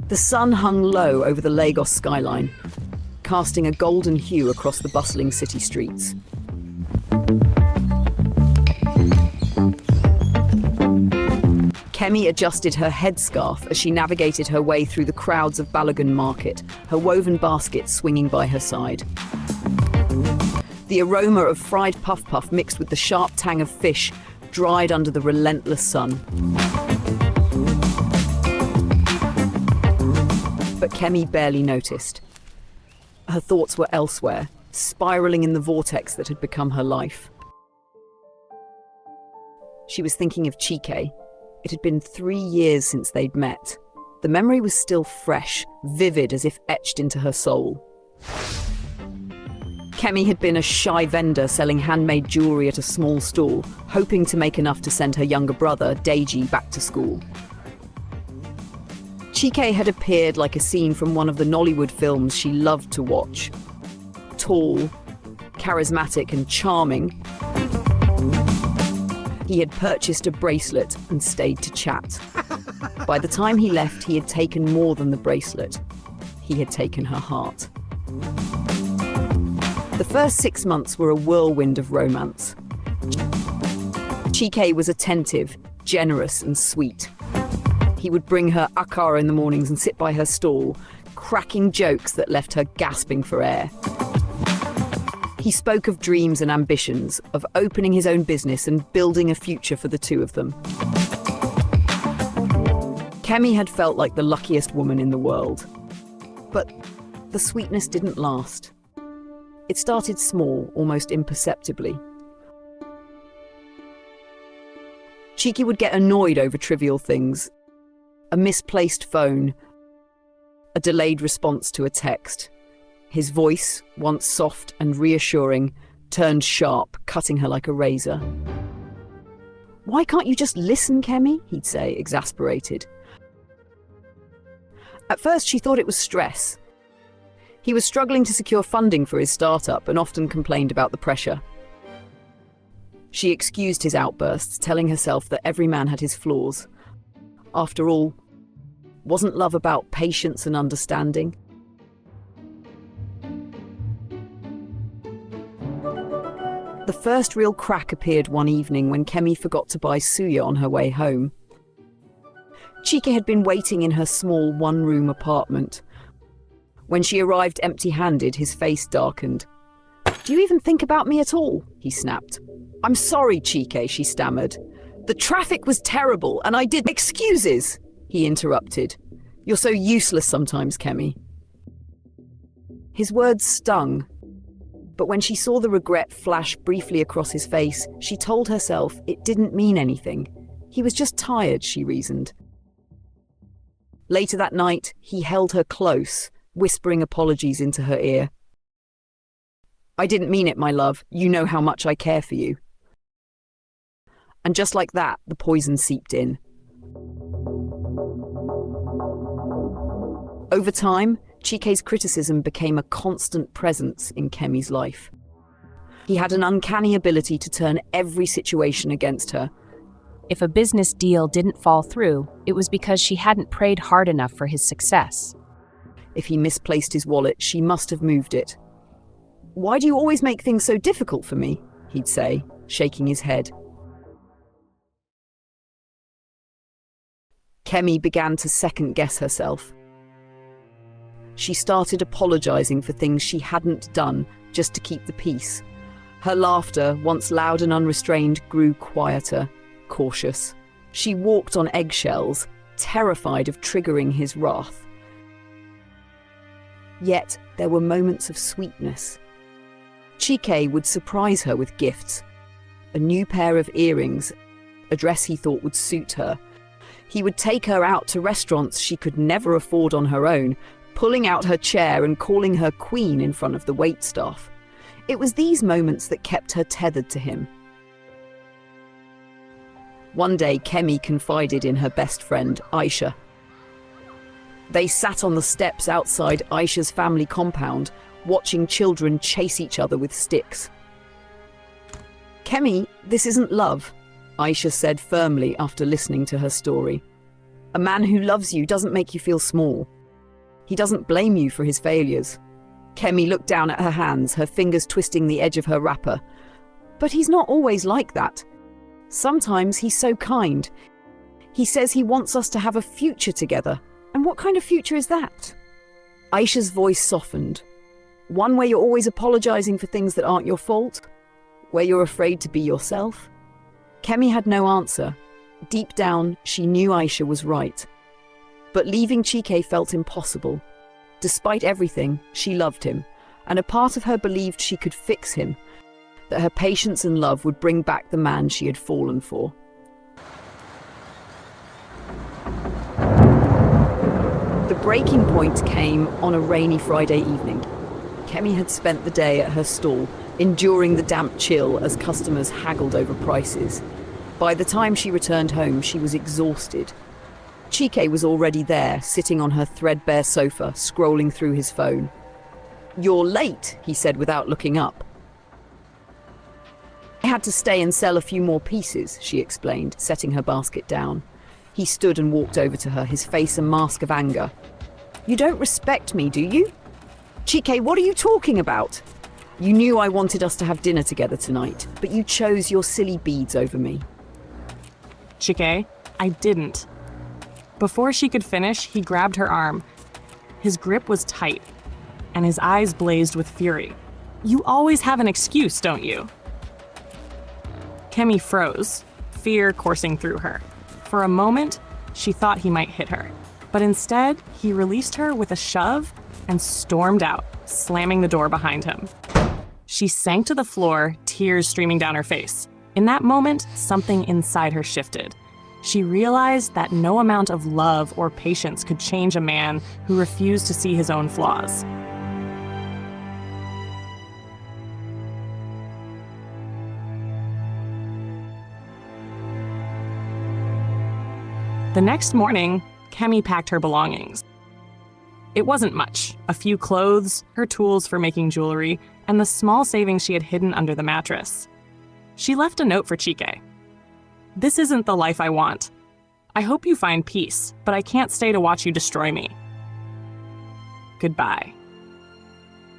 The sun hung low over the Lagos skyline, casting a golden hue across the bustling city streets. Kemi adjusted her headscarf as she navigated her way through the crowds of Balogun Market, her woven basket swinging by her side. The aroma of fried puff-puff mixed with the sharp tang of fish dried under the relentless sun. But Kemi barely noticed. Her thoughts were elsewhere, spiraling in the vortex that had become her life. She was thinking of Chike. It had been 3 years since they'd met. The memory was still fresh, vivid as if etched into her soul. Kemi had been a shy vendor selling handmade jewelry at a small stall, hoping to make enough to send her younger brother, Deji, back to school. Chike had appeared like a scene from one of the Nollywood films she loved to watch. Tall, charismatic and charming, he had purchased a bracelet and stayed to chat. By the time he left, he had taken more than the bracelet. He had taken her heart. The first 6 months were a whirlwind of romance. Chike was attentive, generous and sweet. He would bring her akara in the mornings and sit by her stall, cracking jokes that left her gasping for air. He spoke of dreams and ambitions, of opening his own business and building a future for the two of them. Kemi had felt like the luckiest woman in the world. But the sweetness didn't last. It started small, almost imperceptibly. Chike would get annoyed over trivial things. A misplaced phone, a delayed response to a text. His voice, once soft and reassuring, turned sharp, cutting her like a razor. "Why can't you just listen, Kemi?" he'd say, exasperated. At first, she thought it was stress. He was struggling to secure funding for his startup and often complained about the pressure. She excused his outbursts, telling herself that every man had his flaws. After all, wasn't love about patience and understanding? The first real crack appeared one evening when Kemi forgot to buy suya on her way home. Chike had been waiting in her small one-room apartment. When she arrived empty-handed, his face darkened. "Do you even think about me at all?" he snapped. "I'm sorry, Chike," she stammered. "The traffic was terrible and I did..." "Excuses," he interrupted. "You're so useless sometimes, Kemi." His words stung. But when she saw the regret flash briefly across his face, she told herself it didn't mean anything. He was just tired, she reasoned. Later that night, he held her close, whispering apologies into her ear. "I didn't mean it, my love. You know how much I care for you." And just like that, the poison seeped in. Over time, Chike's criticism became a constant presence in Kemi's life. He had an uncanny ability to turn every situation against her. If a business deal didn't fall through, it was because she hadn't prayed hard enough for his success. If he misplaced his wallet, she must have moved it. "Why do you always make things so difficult for me?" he'd say, shaking his head. Kemi began to second-guess herself. She started apologizing for things she hadn't done just to keep the peace. Her laughter, once loud and unrestrained, grew quieter, cautious. She walked on eggshells, terrified of triggering his wrath. Yet there were moments of sweetness. Chike would surprise her with gifts. A new pair of earrings, a dress he thought would suit her. He would take her out to restaurants she could never afford on her own, pulling out her chair and calling her queen in front of the waitstaff. It was these moments that kept her tethered to him. One day, Kemi confided in her best friend, Aisha. They sat on the steps outside Aisha's family compound, watching children chase each other with sticks. "Kemi, this isn't love," Aisha said firmly after listening to her story. "A man who loves you doesn't make you feel small. He doesn't blame you for his failures. Kemi looked down at her hands, her fingers twisting the edge of her wrapper. But he's not always like that. Sometimes he's so kind. He says he wants us to have a future together. And what kind of future is that? Aisha's voice softened. One where you're always apologizing for things that aren't your fault? Where you're afraid to be yourself? Kemi had no answer. Deep down, she knew Aisha was right. But leaving Chike felt impossible. Despite everything, she loved him, and a part of her believed she could fix him, that her patience and love would bring back the man she had fallen for. The breaking point came on a rainy Friday evening. Kemi had spent the day at her stall, enduring the damp chill as customers haggled over prices. By the time she returned home, she was exhausted. Chike was already there, sitting on her threadbare sofa, scrolling through his phone. "You're late," he said without looking up. "I had to stay and sell a few more pieces," she explained, setting her basket down. He stood and walked over to her, his face a mask of anger. "You don't respect me, do you? Chike, what are you talking about? You knew I wanted us to have dinner together tonight, but you chose your silly beads over me." Chike, I didn't. Before she could finish, he grabbed her arm. His grip was tight, and his eyes blazed with fury. "You always have an excuse, don't you?" Kemi froze, fear coursing through her. For a moment, she thought he might hit her, but instead, he released her with a shove and stormed out, slamming the door behind him. She sank to the floor, tears streaming down her face. In that moment, something inside her shifted. She realized that no amount of love or patience could change a man who refused to see his own flaws. The next morning, Kemi packed her belongings. It wasn't much: a few clothes, her tools for making jewelry, and the small savings she had hidden under the mattress. She left a note for Chike. "This isn't the life I want. I hope you find peace, but I can't stay to watch you destroy me. Goodbye."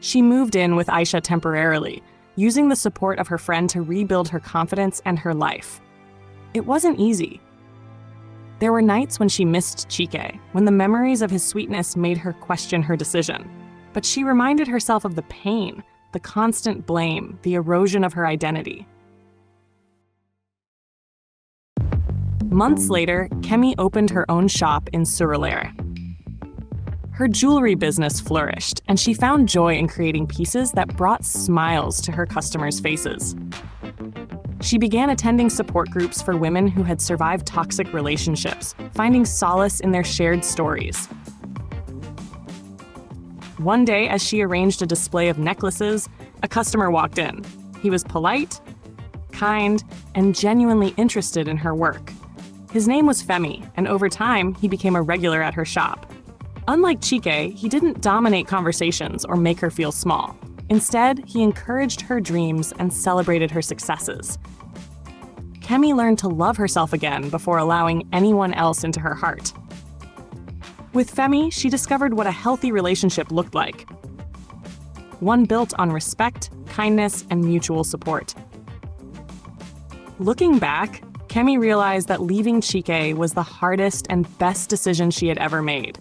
She moved in with Aisha temporarily, using the support of her friend to rebuild her confidence and her life. It wasn't easy. There were nights when she missed Chike, when the memories of his sweetness made her question her decision. But she reminded herself of the pain, the constant blame, the erosion of her identity. Months later, Kemi opened her own shop in Surulere. Her jewelry business flourished, and she found joy in creating pieces that brought smiles to her customers' faces. She began attending support groups for women who had survived toxic relationships, finding solace in their shared stories. One day, as she arranged a display of necklaces, a customer walked in. He was polite, kind, and genuinely interested in her work. His name was Femi, and over time, he became a regular at her shop. Unlike Chike, he didn't dominate conversations or make her feel small. Instead, he encouraged her dreams and celebrated her successes. Kemi learned to love herself again before allowing anyone else into her heart. With Femi, she discovered what a healthy relationship looked like. One built on respect, kindness, and mutual support. Looking back, Kemi realized that leaving Chike was the hardest and best decision she had ever made.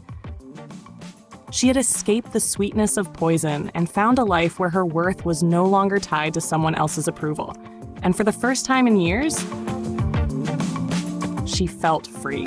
She had escaped the sweetness of poison and found a life where her worth was no longer tied to someone else's approval. And for the first time in years, she felt free.